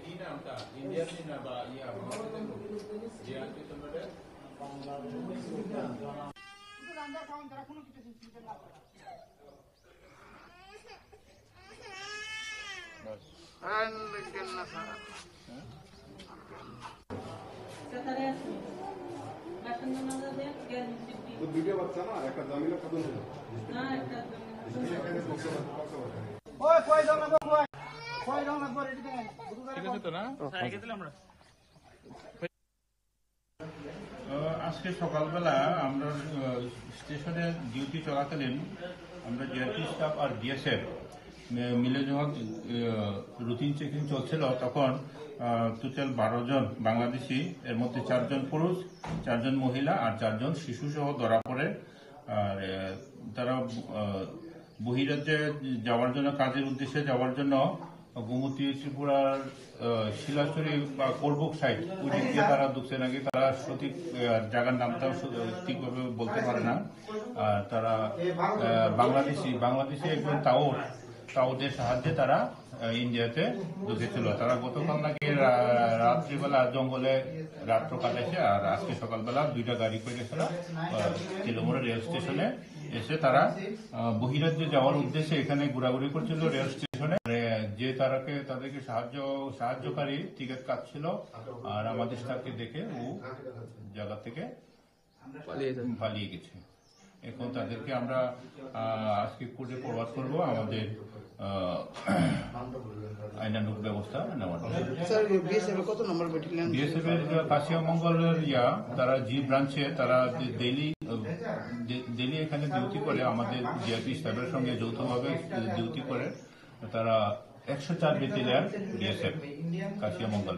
কি নামটা ইন্ডিয়ান না বা ইয়া জিয়ান কি তোমরা দুটো বাচ্চা না একটা জামিলা কত ছিল না একটা ঠিক আছে তো না আজকে সকালবেলা আমরা স্টেশনে ডিউটি চলাকালীন আমরা জিআরপি স্টাফ আর বিএসএফ মিলে যখন রুটিন চেকিং চলছিল তখন টোটাল 12 জন বাংলাদেশি, এর মধ্যে 4 জন পুরুষ, 4 জন মহিলা আর 4 জন শিশু সহ ধরা পড়ে। আর তারা বহিরাজ্যে যাওয়ার জন্য, কাজের উদ্দেশ্যে যাওয়ার জন্য গোমতী ত্রিপুরার শিলাচুরি বা কোরবুক সাইড ওই দিক দিয়ে তারা ঢুকছে নাকি। তারা সঠিক জায়গার নামটাও ঠিকভাবে বলতে পারে না। আর তারা বাংলাদেশি একজন তাওদের সাহায্যে তারা ইন্ডিয়াতে ঢুকেছিল। তারা গতকাল নাকি রাত্রিবেলা জঙ্গলে রাত্র কাটাইছে, আর আজকে সকালবেলা 2টা গাড়ি করে গেছিল তিলমোড়া রেল স্টেশনে এসে তারা বহিরাজ্যে যাওয়ার উদ্দেশ্যে এখানে ঘোরাঘুরি করছিল রেল স্টেশনে। যে তাদেরকে সাহায্যকারী টিকিট কাটছিল, আর আমাদের স্টাফকে দেখে ও জায়গা থেকে পালিয়ে গেছে। এখন তাদেরকে আমরা আজকে কোর্টে প্রবাদ করবো আমাদের আইনানুগ ব্যবস্থা নেওয়ার। বিএসএফ এর কাশিয়ামঙ্গলের তারা জি ব্রাঞ্চে তারা ডেলি এখানে ডিউটি করে, আমাদের জিআরপি স্টাফের সঙ্গে যৌথভাবে ডিউটি করে। তারা 104 ব্যাটালিয়ন বিএসএফ কাশিয়ামঙ্গল।